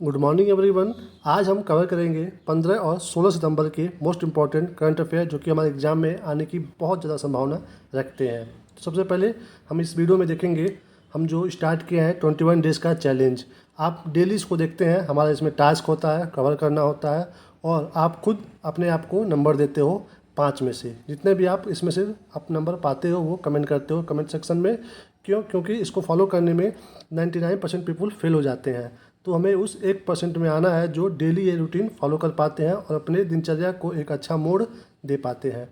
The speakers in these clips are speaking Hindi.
Good morning everyone. आज हम कवर करेंगे 15 और 16 सितंबर के मोस्ट इंपॉर्टेंट करंट अफेयर जो कि हमारे एग्जाम में आने की बहुत ज़्यादा संभावना रखते हैं। तो सबसे पहले हम इस वीडियो में देखेंगे हम जो स्टार्ट किए हैं 21 डेज़ का चैलेंज। आप डेली इसको देखते हैं, हमारा इसमें टास्क होता है, कवर करना होता है और आप खुद अपने आप को नंबर देते हो 5 में से। जितने भी आप इसमें से आप नंबर पाते हो वो कमेंट करते हो कमेंट सेक्शन में। क्योंकि इसको फॉलो करने में 99% पीपल फेल हो जाते हैं। तो हमें उस 1% में आना है जो डेली ये रूटीन फॉलो कर पाते हैं और अपने दिनचर्या को एक अच्छा मोड़ दे पाते हैं।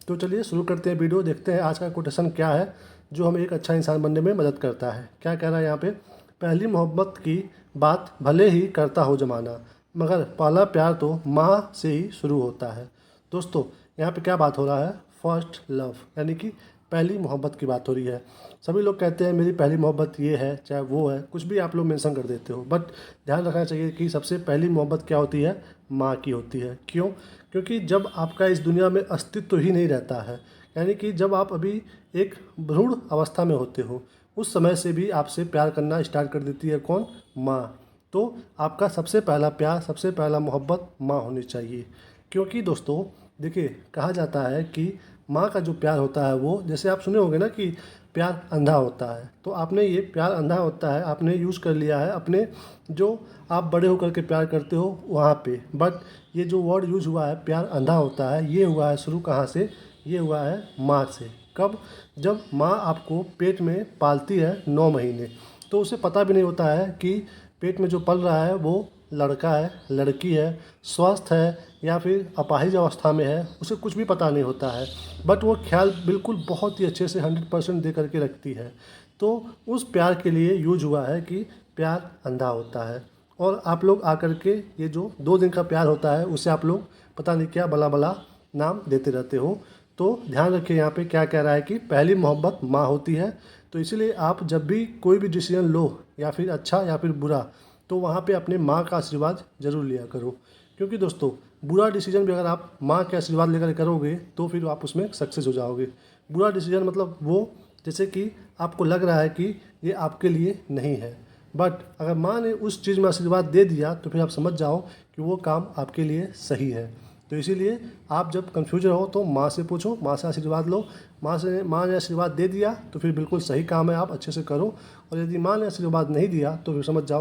तो चलिए शुरू करते हैं वीडियो, देखते हैं आज का कोटेशन क्या है जो हमें एक अच्छा इंसान बनने में मदद करता है। क्या कह रहा है यहाँ पे, पहली मोहब्बत की बात भले ही करता हो ज़माना, मगर पहला प्यार तो माँ से ही शुरू होता है। दोस्तों यहाँ पे क्या बात हो रहा है, फर्स्ट लव, यानी कि पहली मोहब्बत की बात हो रही है। सभी लोग कहते हैं मेरी पहली मोहब्बत ये है, चाहे वो है, कुछ भी आप लोग मेंशन कर देते हो, बट ध्यान रखना चाहिए कि सबसे पहली मोहब्बत क्या होती है, माँ की होती है। क्यों? क्योंकि जब आपका इस दुनिया में अस्तित्व ही नहीं रहता है, यानी कि जब आप अभी एक भ्रूण अवस्था में होते हो, उस समय से भी आपसे प्यार करना स्टार्ट कर देती है कौन, माँ। तो आपका सबसे पहला प्यार, सबसे पहला मोहब्बत माँ होनी चाहिए। क्योंकि दोस्तों देखिए, कहा जाता है कि माँ का जो प्यार होता है वो, जैसे आप सुने होंगे ना कि प्यार अंधा होता है, तो आपने ये प्यार अंधा होता है आपने यूज़ कर लिया है अपने जो आप बड़े होकर के प्यार करते हो वहाँ पे। बट ये जो वर्ड यूज़ हुआ है प्यार अंधा होता है, ये हुआ है शुरू कहाँ से, ये हुआ है माँ से। कब? जब माँ आपको पेट में पालती है 9 महीने, तो उसे पता भी नहीं होता है कि पेट में जो पल रहा है वो लड़का है, लड़की है, स्वस्थ है या फिर अपाहिज अवस्था में है, उसे कुछ भी पता नहीं होता है। बट वो ख्याल बिल्कुल बहुत ही अच्छे से 100% दे करके रखती है। तो उस प्यार के लिए यूज हुआ है कि प्यार अंधा होता है। और आप लोग आकर के ये जो 2 दिन का प्यार होता है उसे आप लोग पता नहीं क्या भला भला नाम देते रहते हो। तो ध्यान रखिए यहाँ पे क्या कह रहा है कि पहली मोहब्बत माँ होती है। तो इसीलिए आप जब भी कोई भी डिसीजन लो, या फिर अच्छा या फिर बुरा, तो वहाँ पे अपने माँ का आशीर्वाद ज़रूर लिया करो। क्योंकि दोस्तों बुरा डिसीजन भी अगर आप माँ के आशीर्वाद लेकर करोगे तो फिर आप उसमें सक्सेस हो जाओगे। बुरा डिसीजन मतलब वो, जैसे कि आपको लग रहा है कि ये आपके लिए नहीं है, बट अगर माँ ने उस चीज़ में आशीर्वाद दे दिया तो फिर आप समझ जाओ कि वो काम आपके लिए सही है। तो इसीलिए आप जब कन्फ्यूज रहो तो माँ से पूछो, माँ से आशीर्वाद लो। माँ ने आशीर्वाद दे दिया तो फिर बिल्कुल सही काम है, आप अच्छे से करो। और यदि माँ ने आशीर्वाद नहीं दिया तो फिर समझ जाओ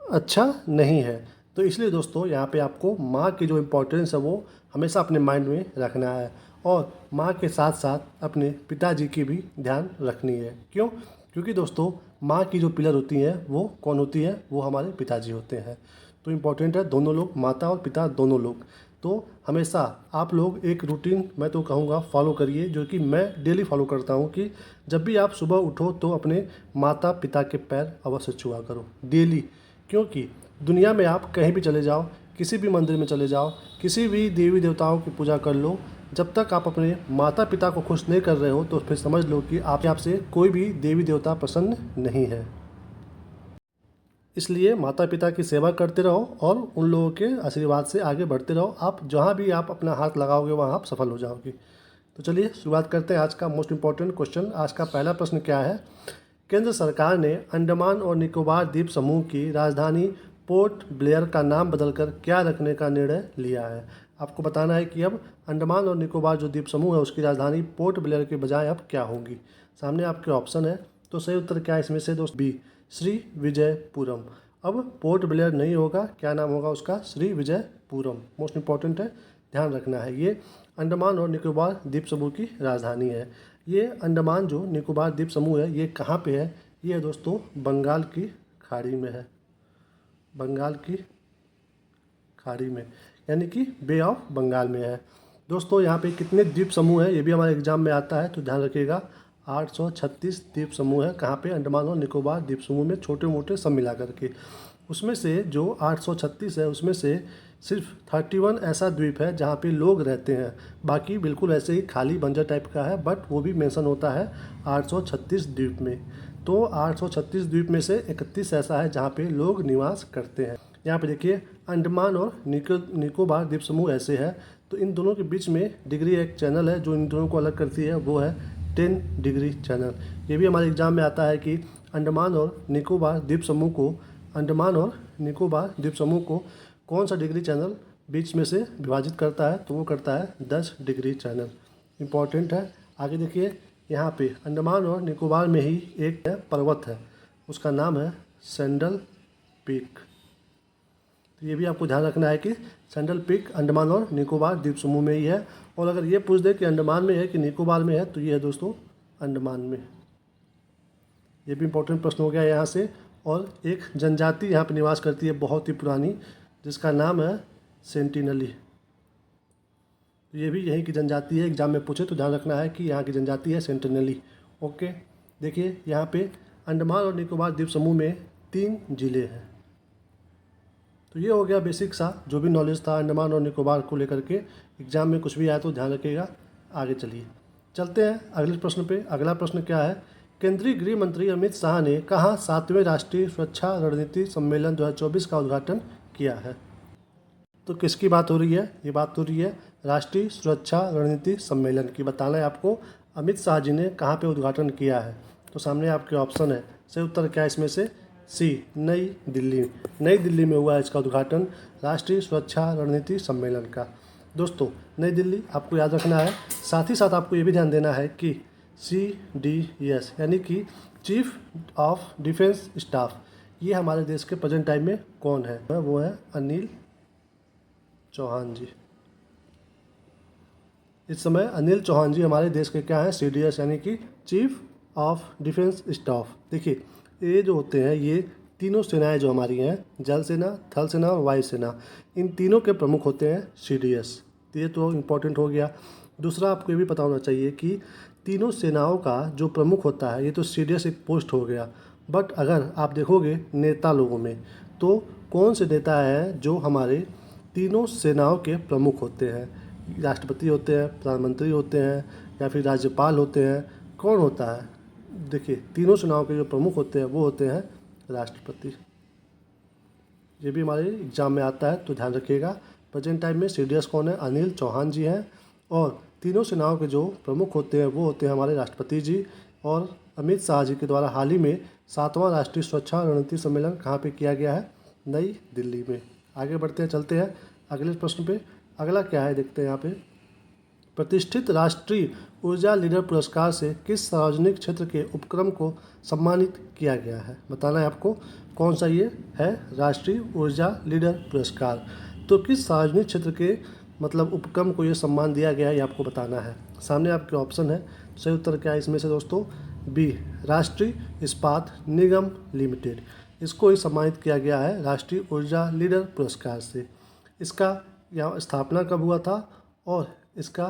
अच्छा नहीं है। तो इसलिए दोस्तों यहाँ पे आपको माँ की जो इम्पोर्टेंस है वो हमेशा अपने माइंड में रखना है, और माँ के साथ साथ अपने पिताजी की भी ध्यान रखनी है। क्यों? क्योंकि दोस्तों माँ की जो पिलर होती हैं वो कौन होती है, वो हमारे पिताजी होते हैं। तो इम्पोर्टेंट है दोनों लोग, माता और पिता दोनों लोग। तो हमेशा आप लोग एक रूटीन मैं तो कहूँगा फॉलो करिए, जो कि मैं डेली फॉलो करता हूँ कि जब भी आप सुबह उठो तो अपने माता पिता के पैर अवश्य छुआ करो डेली। क्योंकि दुनिया में आप कहीं भी चले जाओ, किसी भी मंदिर में चले जाओ, किसी भी देवी देवताओं की पूजा कर लो, जब तक आप अपने माता पिता को खुश नहीं कर रहे हो तो फिर समझ लो कि आपसे कोई भी देवी देवता प्रसन्न नहीं है। इसलिए माता पिता की सेवा करते रहो और उन लोगों के आशीर्वाद से आगे बढ़ते रहो। आप जहाँ भी आप अपना हाथ लगाओगे वहाँ आप सफल हो जाओगे। तो चलिए शुरुआत करते हैं आज का मोस्ट इम्पॉर्टेंट क्वेश्चन। आज का पहला प्रश्न क्या है, केंद्र सरकार ने अंडमान और निकोबार द्वीप समूह की राजधानी पोर्ट ब्लेयर का नाम बदलकर क्या रखने का निर्णय लिया है। आपको बताना है कि अब अंडमान और निकोबार जो द्वीप समूह है उसकी राजधानी पोर्ट ब्लेयर के बजाय अब क्या होगी। सामने आपके ऑप्शन है, तो सही उत्तर क्या है इसमें से दोस्त, बी श्री विजयपुरम। अब पोर्ट ब्लेयर नहीं होगा, क्या नाम होगा उसका, श्री विजयपुरम। मोस्ट इंपॉर्टेंट है, ध्यान रखना है। ये अंडमान और निकोबार द्वीप समूह की राजधानी है। ये अंडमान जो निकोबार द्वीप समूह है ये कहाँ पे है, ये है दोस्तों बंगाल की खाड़ी में है, बंगाल की खाड़ी में, यानी कि बे ऑफ बंगाल में है। दोस्तों यहाँ पे कितने द्वीप समूह हैं ये भी हमारे एग्जाम में आता है, तो ध्यान रखिएगा 836 द्वीप समूह है। कहाँ पे, अंडमान और निकोबार द्वीप समूह में, छोटे मोटे सब मिला करके। उसमें से जो 836 है उसमें से सिर्फ 31 ऐसा द्वीप है जहाँ पे लोग रहते हैं, बाकी बिल्कुल ऐसे ही खाली बंजर टाइप का है, बट वो भी मेंशन होता है 836 द्वीप में। तो 836 द्वीप में से 31 ऐसा है जहाँ पे लोग निवास करते हैं। यहाँ पे देखिए अंडमान और निकोबार द्वीप समूह ऐसे है, तो इन दोनों के बीच में डिग्री एक चैनल है जो इन दोनों को अलग करती है, वो है 10 डिग्री चैनल। ये भी हमारे एग्जाम में आता है कि अंडमान और निकोबार द्वीप समूह को अंडमान और निकोबार द्वीप समूह को कौन सा डिग्री चैनल बीच में से विभाजित करता है? तो वो करता है 10 डिग्री चैनल। इम्पॉर्टेंट है। आगे देखिए, यहाँ पे अंडमान और निकोबार में ही एक पर्वत है, उसका नाम है सैंडल पीक। तो ये भी आपको ध्यान रखना है कि सैंडल पीक अंडमान और निकोबार द्वीप समूह में ही है। और अगर ये पूछ दे कि अंडमान में है कि निकोबार में है, तो ये है दोस्तों अंडमान में। ये भी इम्पोर्टेंट प्रश्न हो गया यहाँ से। और एक जनजाति यहाँ पे निवास करती है बहुत ही पुरानी, जिसका नाम है सेंटिनली। तो ये भी यहीं की जनजाति है, एग्जाम में पूछे तो ध्यान रखना है कि यहाँ की जनजाति है सेंटिनली। ओके, देखिए यहाँ पे अंडमान और निकोबार द्वीप समूह में 3 जिले हैं। तो ये हो गया बेसिक सा जो भी नॉलेज था अंडमान और निकोबार को लेकर के। एग्जाम में कुछ भी आया तो ध्यान रखिएगा। आगे चलिए चलते हैं अगले प्रश्न पे। अगला प्रश्न क्या है? केंद्रीय गृह मंत्री अमित शाह ने कहाँ 7वें राष्ट्रीय सुरक्षा रणनीति सम्मेलन 2024 का उद्घाटन किया है? तो किसकी बात हो रही है? ये बात हो रही है राष्ट्रीय सुरक्षा रणनीति सम्मेलन की। बताना है आपको अमित शाह जी ने कहाँ पे उद्घाटन किया है। तो सामने आपके ऑप्शन है, सही उत्तर क्या है इसमें से? सी, नई दिल्ली। नई दिल्ली में हुआ है इसका उद्घाटन राष्ट्रीय सुरक्षा रणनीति सम्मेलन का। दोस्तों नई दिल्ली आपको याद रखना है। साथ ही साथ आपको ये भी ध्यान देना है कि CDS यानी कि चीफ ऑफ डिफेंस स्टाफ, ये हमारे देश के प्रेजेंट टाइम में कौन है? वो है अनिल चौहान जी। इस समय अनिल चौहान जी हमारे देश के क्या है? CDS यानी कि चीफ ऑफ डिफेंस स्टाफ। देखिए ये जो होते हैं, ये तीनों सेनाएं जो हमारी हैं, जल सेना, थल सेना और वायु सेना, इन तीनों के प्रमुख होते हैं CDS। तो ये तो इम्पोर्टेंट हो गया। दूसरा आपको ये भी पता होना चाहिए कि तीनों सेनाओं का जो प्रमुख होता है, ये तो CDS एक पोस्ट हो गया। बट अगर आप देखोगे नेता लोगों में, तो कौन से नेता हैं जो हमारे तीनों सेनाओं के प्रमुख होते हैं? राष्ट्रपति होते हैं, प्रधानमंत्री होते हैं, या फिर राज्यपाल होते हैं? कौन होता है? देखिए तीनों सेनाओं के जो प्रमुख होते हैं वो होते हैं राष्ट्रपति। ये भी हमारे एग्जाम में आता है तो ध्यान रखिएगा। प्रेजेंट टाइम में CDS कौन है? अनिल चौहान जी हैं। और तीनों सेनाओं के जो प्रमुख होते हैं वो होते हैं हमारे राष्ट्रपति जी। और अमित शाह जी के द्वारा हाल ही में 7वां राष्ट्रीय सुरक्षा रणनीति सम्मेलन कहाँ पे किया गया है? नई दिल्ली में। आगे बढ़ते हैं, चलते हैं अगले प्रश्न पे। अगला क्या है देखते हैं यहाँ पे। प्रतिष्ठित राष्ट्रीय ऊर्जा लीडर पुरस्कार से किस सार्वजनिक क्षेत्र के उपक्रम को सम्मानित किया गया है? बताना है आपको कौन सा ये है राष्ट्रीय ऊर्जा लीडर पुरस्कार। तो किस सार्वजनिक क्षेत्र के मतलब उपक्रम को ये सम्मान दिया गया है, ये आपको बताना है। सामने आपके ऑप्शन है, सही उत्तर क्या है इसमें से दोस्तों? बी, राष्ट्रीय इस्पात निगम लिमिटेड। इसको ही सम्मानित किया गया है राष्ट्रीय ऊर्जा लीडर पुरस्कार से। इसका यहाँ स्थापना कब हुआ था और इसका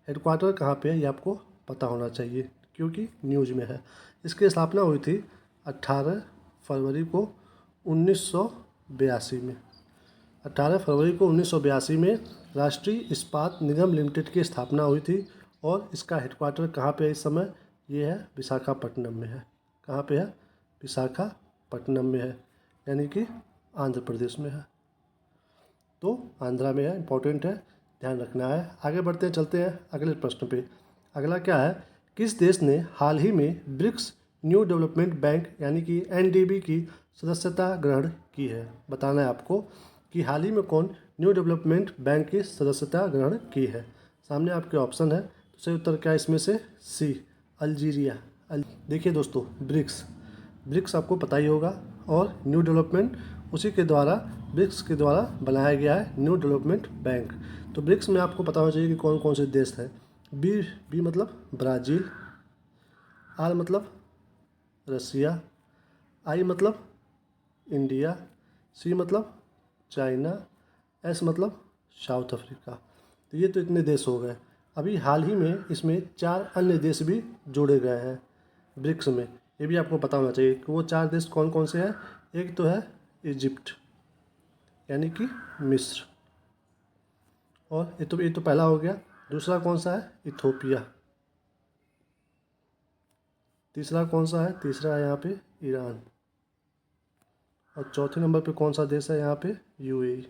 हेडक्वार्टर कहाँ पे है, ये आपको पता होना चाहिए क्योंकि न्यूज़ में है। इसकी स्थापना हुई थी 18 फरवरी को 1982 में। 18 फरवरी को 1982 में राष्ट्रीय इस्पात निगम लिमिटेड की स्थापना हुई थी। और इसका हेडक्वार्टर कहाँ पे है इस समय? ये है विशाखापट्टनम में है। कहाँ पे है? विशाखापट्टनम में है, यानी कि आंध्र प्रदेश में है। तो आंध्रा में है, इम्पोर्टेंट है, ध्यान रखना है। आगे बढ़ते हैं, चलते हैं अगले प्रश्न पे। अगला क्या है? किस देश ने हाल ही में ब्रिक्स न्यू डेवलपमेंट बैंक यानी कि NDB की सदस्यता ग्रहण की है? बताना है आपको कि हाल ही में कौन न्यू डेवलपमेंट बैंक की सदस्यता ग्रहण की है। सामने आपके ऑप्शन है, तो सही उत्तर क्या है इसमें से? सी, अल्जीरिया। देखिए दोस्तों ब्रिक्स आपको पता ही होगा, और न्यू डेवलपमेंट उसी के द्वारा, ब्रिक्स के द्वारा बनाया गया है न्यू डेवलपमेंट बैंक। तो ब्रिक्स में आपको पता होना चाहिए कि कौन कौन से देश हैं। बी मतलब ब्राज़ील, आर मतलब रसिया, आई मतलब इंडिया, सी मतलब चाइना, एस मतलब साउथ अफ्रीका। तो ये तो इतने देश हो गए। अभी हाल ही में इसमें 4 अन्य देश भी जोड़े गए हैं ब्रिक्स में। ये भी आपको पता होना चाहिए कि वो 4 देश कौन कौन से हैं। एक तो है इजिप्ट यानी कि मिस्र, और ये तो पहला हो गया। दूसरा कौन सा है? इथोपिया। तीसरा कौन सा है? तीसरा है यहाँ पे ईरान। और चौथे नंबर पे कौन सा देश है यहाँ पे? UAE।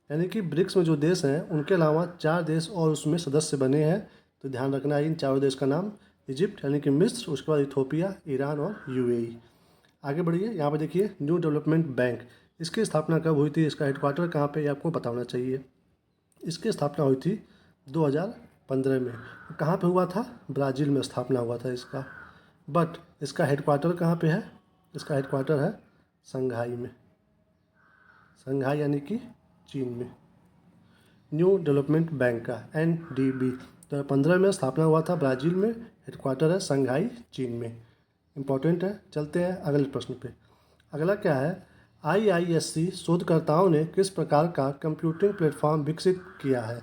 यानी कि ब्रिक्स में जो देश हैं उनके अलावा 4 देश और उसमें सदस्य बने हैं। तो ध्यान रखना है इन चारों देश का नाम, इजिप्ट यानी कि मिस्र, उसके बाद इथोपिया, ईरान और UAE। आगे बढ़िए, यहाँ पे देखिए न्यू डेवलपमेंट बैंक, इसकी स्थापना कब हुई थी, इसका हेडक्वार्टर कहाँ पे, ये आपको पता होना चाहिए। इसकी स्थापना हुई थी 2015 में। कहाँ पे हुआ था, ब्राज़ील में स्थापना हुआ था इसका। बट इसका हेडक्वार्टर कहाँ पे है, इसका हेडक्वार्टर है संघाई में, संघाई यानी कि चीन में। न्यू डेवलपमेंट बैंक का NDB 2015 में स्थापना हुआ था ब्राज़ील में, हेडक्वार्टर है संघाई चीन में। इम्पॉर्टेंट है। चलते हैं अगले प्रश्न पे। अगला क्या है, IISc शोधकर्ताओं ने किस प्रकार का कंप्यूटिंग प्लेटफॉर्म विकसित किया है,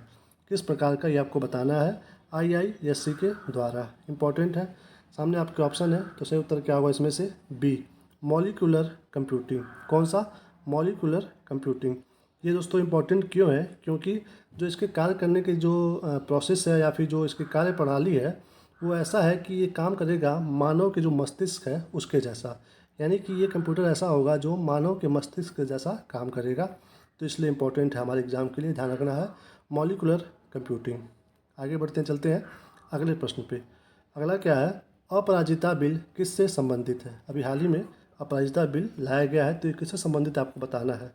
किस प्रकार का ये आपको बताना है IISc के द्वारा। इम्पॉर्टेंट है। सामने आपके ऑप्शन है, तो सही उत्तर क्या होगा इसमें से, बी मॉलिक्यूलर कंप्यूटिंग। कौन सा, मॉलिक्यूलर कंप्यूटिंग। ये दोस्तों इम्पॉर्टेंट क्यों है, क्योंकि जो इसके कार्य करने की जो प्रोसेस है या फिर जो इसकी कार्य प्रणाली है वो ऐसा है कि ये काम करेगा मानव के जो मस्तिष्क है उसके जैसा, यानी कि ये कंप्यूटर ऐसा होगा जो मानव के मस्तिष्क के जैसा काम करेगा। तो इसलिए इम्पोर्टेंट है हमारे एग्जाम के लिए, ध्यान रखना है मॉलिक्यूलर कंप्यूटिंग। आगे बढ़ते हैं, चलते हैं अगले प्रश्न पे। अगला क्या है, अपराजिता बिल किससे संबंधित है। अभी हाल ही में अपराजिता बिल लाया गया है, तो ये किससे संबंधित आपको बताना है।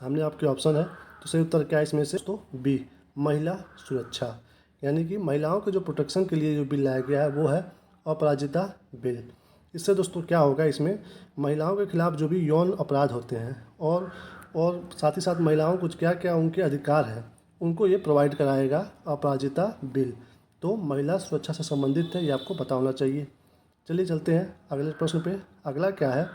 सामने आपके ऑप्शन है, तो सही उत्तर क्या है इसमें से, तो बी महिला सुरक्षा, यानी कि महिलाओं के जो प्रोटेक्शन के लिए जो बिल लाया गया है वो है अपराजिता बिल। इससे दोस्तों क्या होगा, इसमें महिलाओं के खिलाफ जो भी यौन अपराध होते हैं और साथ ही साथ महिलाओं को क्या क्या उनके अधिकार हैं उनको ये प्रोवाइड कराएगा अपराजिता बिल। तो महिला सुरक्षा से संबंधित है, ये आपको पता होना चाहिए। चलिए चलते हैं अगले प्रश्न पे। अगला क्या है,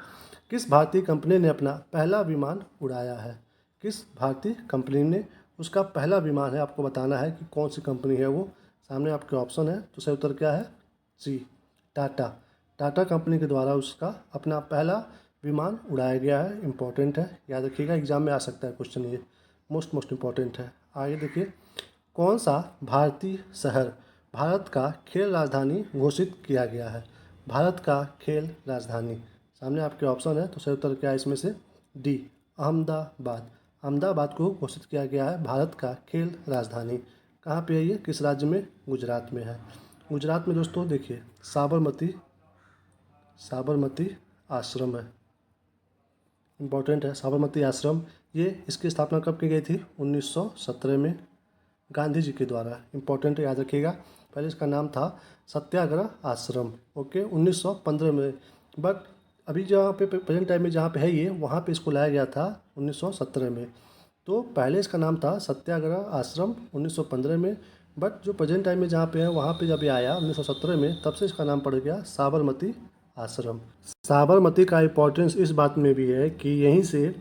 किस भारतीय कंपनी ने अपना पहला विमान उड़ाया है, किस भारतीय कंपनी ने उसका पहला विमान है, आपको बताना है कि कौन सी कंपनी है वो। सामने आपके ऑप्शन है, तो सही उत्तर क्या है, सी टाटा। टाटा कंपनी के द्वारा उसका अपना पहला विमान उड़ाया गया है। इम्पोर्टेंट है, याद रखिएगा, एग्जाम में आ सकता है क्वेश्चन, ये मोस्ट इम्पॉर्टेंट है। आगे देखिए, कौन सा भारतीय शहर भारत का खेल राजधानी घोषित किया गया है, भारत का खेल राजधानी। सामने आपके ऑप्शन है, तो सही उत्तर क्या है इसमें से, डी अहमदाबाद। अहमदाबाद को घोषित किया गया है भारत का खेल राजधानी। कहाँ पे है ये, किस राज्य में, गुजरात में है। गुजरात में दोस्तों देखिए साबरमती आश्रम है। इम्पॉर्टेंट है साबरमती आश्रम। ये इसकी स्थापना कब की गई थी, 1917 में, गांधी जी के द्वारा। इम्पॉर्टेंट है, याद रखिएगा। पहले इसका नाम था सत्याग्रह आश्रम, ओके, 1915 में। बट अभी जहाँ पे प्रेजेंट टाइम में जहाँ पे है ये, वहाँ पे इसको लाया गया था 1917 में। तो पहले इसका नाम था सत्याग्रह आश्रम 1915 में, बट जो प्रेजेंट टाइम में जहाँ पे है वहाँ पे जब ये आया 1917 में, तब से इसका नाम पड़ गया साबरमती आश्रम। साबरमती का इम्पोर्टेंस इस बात में भी है कि यहीं से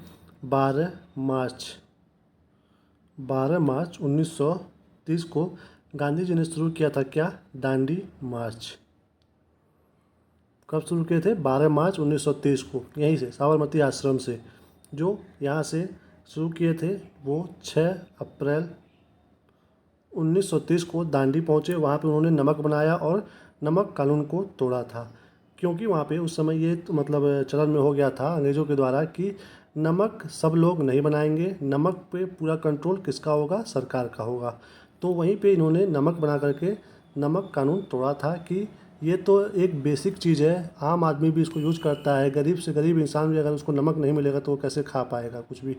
12 मार्च 1930 को गांधी जी ने शुरू किया था, क्या, दांडी मार्च। कब शुरू किए थे, 12 मार्च 1930 को, यहीं से साबरमती आश्रम से। जो यहाँ से शुरू किए थे वो 6 अप्रैल 1930 को दांडी पहुँचे। वहाँ पे उन्होंने नमक बनाया और नमक कानून को तोड़ा था, क्योंकि वहाँ पे उस समय ये तो मतलब चलन में हो गया था अंग्रेज़ों के द्वारा कि नमक सब लोग नहीं बनाएंगे, नमक पे पूरा कंट्रोल किसका होगा, सरकार का होगा। तो वहीं पे इन्होंने नमक बना करके नमक कानून तोड़ा था कि ये तो एक बेसिक चीज़ है, आम आदमी भी इसको यूज करता है, गरीब से गरीब इंसान भी अगर उसको नमक नहीं मिलेगा तो वो कैसे खा पाएगा कुछ भी।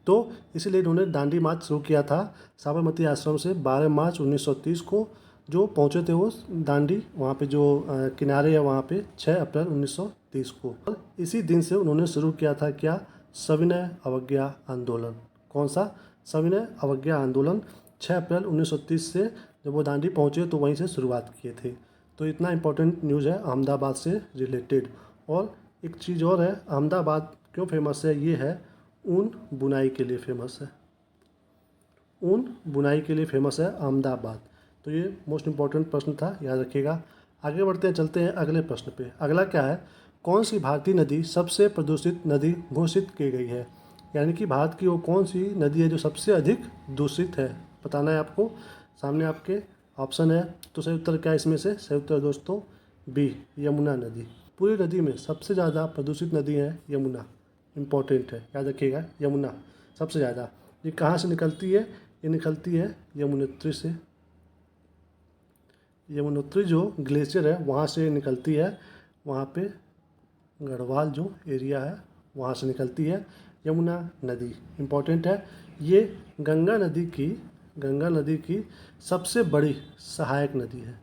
तो इसीलिए इन्होंने दांडी मार्च शुरू किया था साबरमती आश्रम से 12 मार्च 1930 को। जो पहुँचे थे वो दांडी, वहाँ पे जो किनारे है वहाँ पे 6 अप्रैल 1930 को। और इसी दिन से उन्होंने शुरू किया था क्या, सविनय अवज्ञा आंदोलन। कौन सा, सविनय अवज्ञा आंदोलन 6 अप्रैल 1930 से जब वो दांडी पहुँचे तो वहीं से शुरुआत किए थे। तो इतना इम्पोर्टेंट न्यूज़ है अहमदाबाद से रिलेटेड। और एक चीज़ और है, अहमदाबाद क्यों फेमस है, ये है ऊन बुनाई के लिए फेमस है, ऊन बुनाई के लिए फेमस है अहमदाबाद। तो ये मोस्ट इम्पॉर्टेंट प्रश्न था, याद रखिएगा। आगे बढ़ते हैं, चलते हैं अगले प्रश्न पे। अगला क्या है, कौन सी भारतीय नदी सबसे प्रदूषित नदी घोषित की गई है, यानी कि भारत की वो कौन सी नदी है जो सबसे अधिक दूषित है, बताना है आपको। सामने आपके ऑप्शन है, तो सही उत्तर क्या है इसमें से, सही उत्तर दोस्तों बी यमुना नदी। पूरी नदी में सबसे ज़्यादा प्रदूषित नदी है यमुना। इम्पॉर्टेंट है, याद रखिएगा, यमुना सबसे ज़्यादा। ये कहाँ से निकलती है, ये निकलती है यमुनोत्री से। यमुनोत्री जो ग्लेशियर है वहाँ से निकलती है, वहाँ पे गढ़वाल जो एरिया है वहाँ से निकलती है यमुना नदी। इम्पोर्टेंट है, ये गंगा नदी की सबसे बड़ी सहायक नदी है।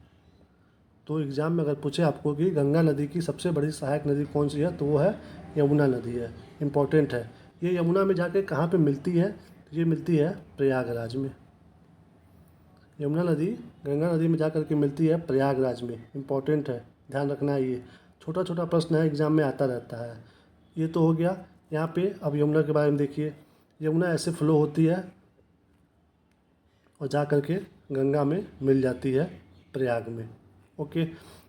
तो एग्ज़ाम में अगर पूछे आपको कि गंगा नदी की सबसे बड़ी सहायक नदी कौन सी है, तो वो है यमुना नदी है। इम्पोर्टेंट है, ये यमुना में जाके कहाँ पे मिलती है, तो ये मिलती है प्रयागराज में। यमुना नदी गंगा नदी में जाकर के मिलती है प्रयागराज में। इम्पोर्टेंट है, ध्यान रखना है, ये छोटा छोटा प्रश्न है, एग्ज़ाम में आता रहता है। ये तो हो गया यहाँ पे। अब यमुना के बारे में देखिए, यमुना ऐसे फ्लो होती है और जा कर के गंगा में मिल जाती है प्रयाग में। ओके,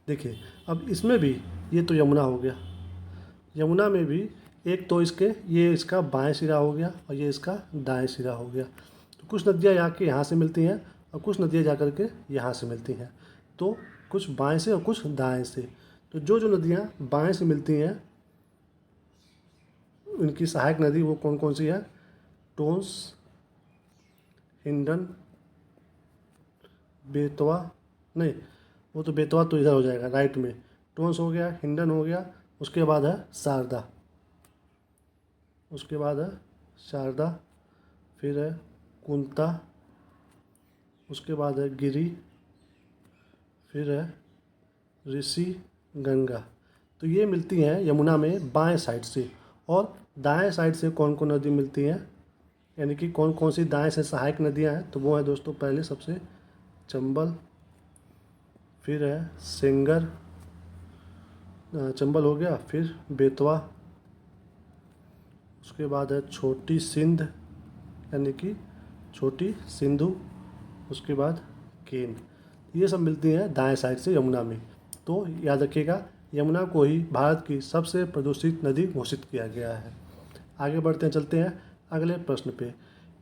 देखिए अब इसमें भी, ये तो यमुना हो गया, यमुना में भी एक तो ये इसका बाएं सिरा हो गया और ये इसका दाएं सिरा हो गया। तो कुछ नदियाँ यहाँ से मिलती हैं और कुछ नदियाँ जा कर के यहाँ से मिलती हैं। तो कुछ बाएं से और कुछ दाएं से। तो जो नदियाँ बाएं से मिलती हैं उनकी सहायक नदी वो कौन कौन सी है, टोंस, हिंडन, बेतवा, नहीं वो तो बेतवा तो इधर हो जाएगा राइट में, टोंस हो गया, हिंडन हो गया, उसके बाद है शारदा, फिर है कुंता, उसके बाद है गिरी, फिर है ऋषि गंगा। तो ये मिलती हैं यमुना में बाएं साइड से। और दाएं साइड से कौन कौन नदी मिलती हैं, यानी कि कौन कौन सी दाएं से सहायक नदियां हैं, तो वो है दोस्तों पहले सबसे चंबल, फिर है सेंगर, चंबल हो गया, फिर बेतवा, उसके बाद है छोटी सिंध यानी कि छोटी सिंधु, उसके बाद केन। ये सब मिलती हैं दाएं साइड से यमुना में। तो याद रखिएगा, यमुना को ही भारत की सबसे प्रदूषित नदी घोषित किया गया है। आगे बढ़ते हैं, चलते हैं अगले प्रश्न पे।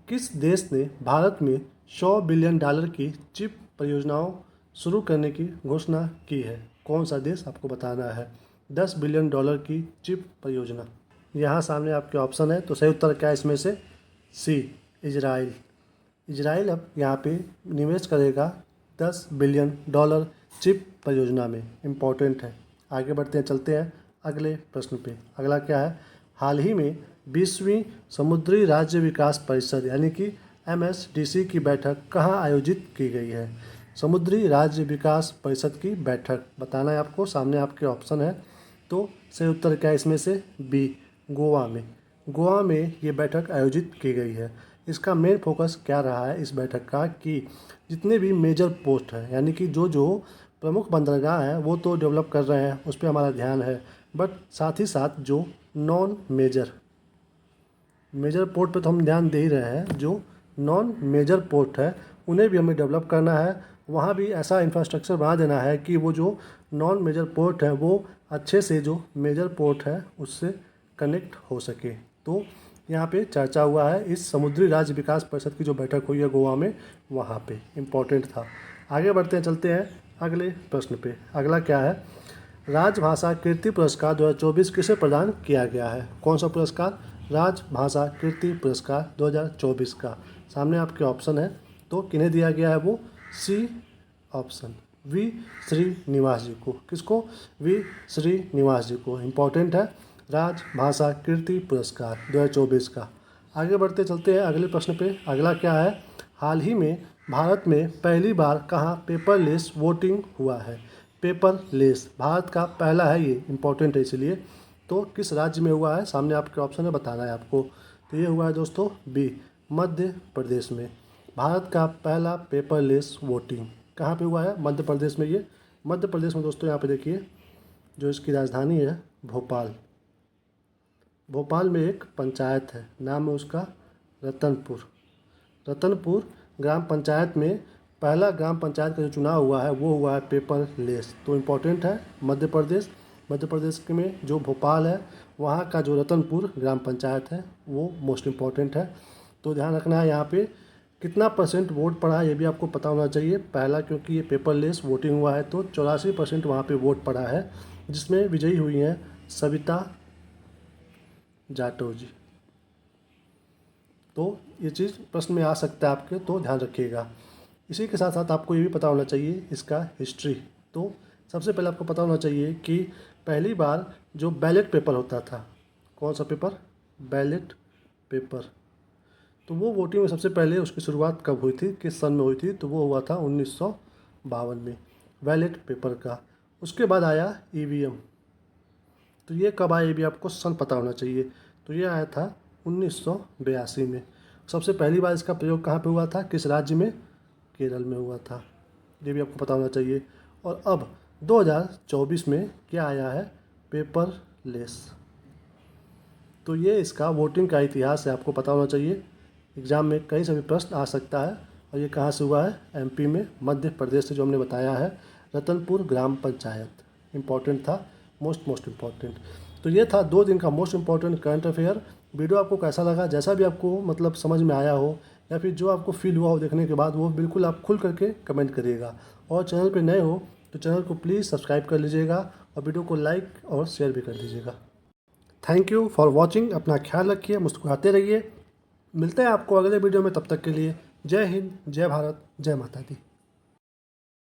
किस देश ने भारत में $100 बिलियन की चिप परियोजनाओं शुरू करने की घोषणा की है? कौन सा देश आपको बताना है। $10 बिलियन की चिप परियोजना। यहाँ सामने आपके ऑप्शन है, तो सही उत्तर क्या है इसमें से, सी, इजराइल। इजराइल अब यहाँ पे निवेश करेगा $10 बिलियन चिप परियोजना में। इम्पॉर्टेंट है। आगे बढ़ते हैं, चलते हैं अगले प्रश्न पे। अगला क्या है, हाल ही में 20वीं समुद्री राज्य विकास परिषद यानी कि MSDC की बैठक कहाँ आयोजित की गई है? समुद्री राज्य विकास परिषद की बैठक बताना है आपको। सामने आपके ऑप्शन है, तो सही उत्तर क्या है इसमें से, बी, गोवा में। गोवा में ये बैठक आयोजित की गई है। इसका मेन फोकस क्या रहा है इस बैठक का, कि जितने भी मेजर पोस्ट हैं यानी कि जो प्रमुख बंदरगाह हैं वो तो डेवलप कर रहे हैं, उस पर हमारा ध्यान है, बट साथ ही साथ जो नॉन मेजर पोर्ट पे तो हम ध्यान दे ही रहे हैं, जो नॉन मेजर पोर्ट है उन्हें भी हमें डेवलप करना है। वहाँ भी ऐसा इंफ्रास्ट्रक्चर बना देना है कि वो जो नॉन मेजर पोर्ट है वो अच्छे से जो मेजर पोर्ट है उससे कनेक्ट हो सके। तो यहाँ पे चर्चा हुआ है इस समुद्री राज्य विकास परिषद की जो बैठक हुई है गोवा में, वहाँ पे इम्पोर्टेंट था। आगे बढ़ते हैं, चलते हैं अगले प्रश्न पे। अगला क्या है, राजभाषा कीर्ति पुरस्कार 2024 किसे प्रदान किया गया है? कौन सा पुरस्कार? राजभाषा कीर्ति पुरस्कार 2024 का। सामने आपके ऑप्शन है, तो किन्हें दिया गया है वो, सी ऑप्शन, वी श्रीनिवास जी को। किसको? वी श्रीनिवास जी को। इम्पोर्टेंट है, राजभाषा कीर्ति पुरस्कार 2024 का। आगे बढ़ते चलते हैं अगले प्रश्न पे। अगला क्या है, हाल ही में भारत में पहली बार कहाँ पेपरलेस वोटिंग हुआ है? पेपरलेस भारत का पहला है ये, इम्पोर्टेंट है इसलिए। तो किस राज्य में हुआ है? सामने आपके ऑप्शन है, बताना है आपको। तो ये हुआ है दोस्तों बी, मध्य प्रदेश में। भारत का पहला पेपरलेस वोटिंग कहाँ पे हुआ है? मध्य प्रदेश में। ये मध्य प्रदेश में दोस्तों, यहाँ पे देखिए जो इसकी राजधानी है भोपाल। भोपाल में एक पंचायत है, नाम है उसका रतनपुर। रतनपुर ग्राम पंचायत में पहला ग्राम पंचायत का जो चुनाव हुआ है वो हुआ है पेपरलेस। तो इम्पोर्टेंट है मध्य प्रदेश। मध्य प्रदेश में जो भोपाल है वहाँ का जो रतनपुर ग्राम पंचायत है वो मोस्ट इम्पॉर्टेंट है। तो ध्यान रखना है यहाँ पे कितना % वोट पड़ा है ये भी आपको पता होना चाहिए पहला, क्योंकि ये पेपरलेस वोटिंग हुआ है। तो 84% वहाँ पे वोट पड़ा है, जिसमें विजयी हुई हैं सविता जाटव जी। तो ये चीज़ प्रश्न में आ सकता है आपके, तो ध्यान रखिएगा। इसी के साथ साथ आपको ये भी पता होना चाहिए इसका हिस्ट्री। तो सबसे पहले आपको पता होना चाहिए कि पहली बार जो बैलेट पेपर होता था, कौन सा पेपर, बैलेट पेपर, तो वो वोटिंग में सबसे पहले उसकी शुरुआत कब हुई थी, किस सन में हुई थी, तो वो हुआ था 1952 में, बैलेट पेपर का। उसके बाद आया ईवीएम, तो ये कब आया ये भी आपको सन पता होना चाहिए। तो ये आया था 1982 में। सबसे पहली बार इसका प्रयोग कहाँ पे हुआ था, किस राज्य में, केरल में हुआ था, ये भी आपको पता होना चाहिए। और अब 2024 में क्या आया है, पेपरलेस। तो ये इसका वोटिंग का इतिहास है, आपको पता होना चाहिए, एग्ज़ाम में कहीं से भी प्रश्न आ सकता है। और ये कहाँ से हुआ है, एमपी में, मध्य प्रदेश से, जो हमने बताया है, रतनपुर ग्राम पंचायत। इम्पॉर्टेंट था, मोस्ट इम्पॉर्टेंट। तो ये था 2 दिन का most important current affair. Video आपको कैसा लगा, जैसा भी आपको मतलब समझ में आया हो या फिर जो आपको फील हुआ हो देखने के बाद, वो बिल्कुल आप खुल करके कमेंट करिएगा। और चैनल पे नए हो तो चैनल को प्लीज़ सब्सक्राइब कर लीजिएगा और वीडियो को लाइक और शेयर भी कर लीजिएगा। Thank you for watching. अपना ख्याल रखिए, मुस्कुराते रहिए। मिलते हैं आपको अगले वीडियो में, तब तक के लिए जय हिंद, जय भारत, जय माता दी।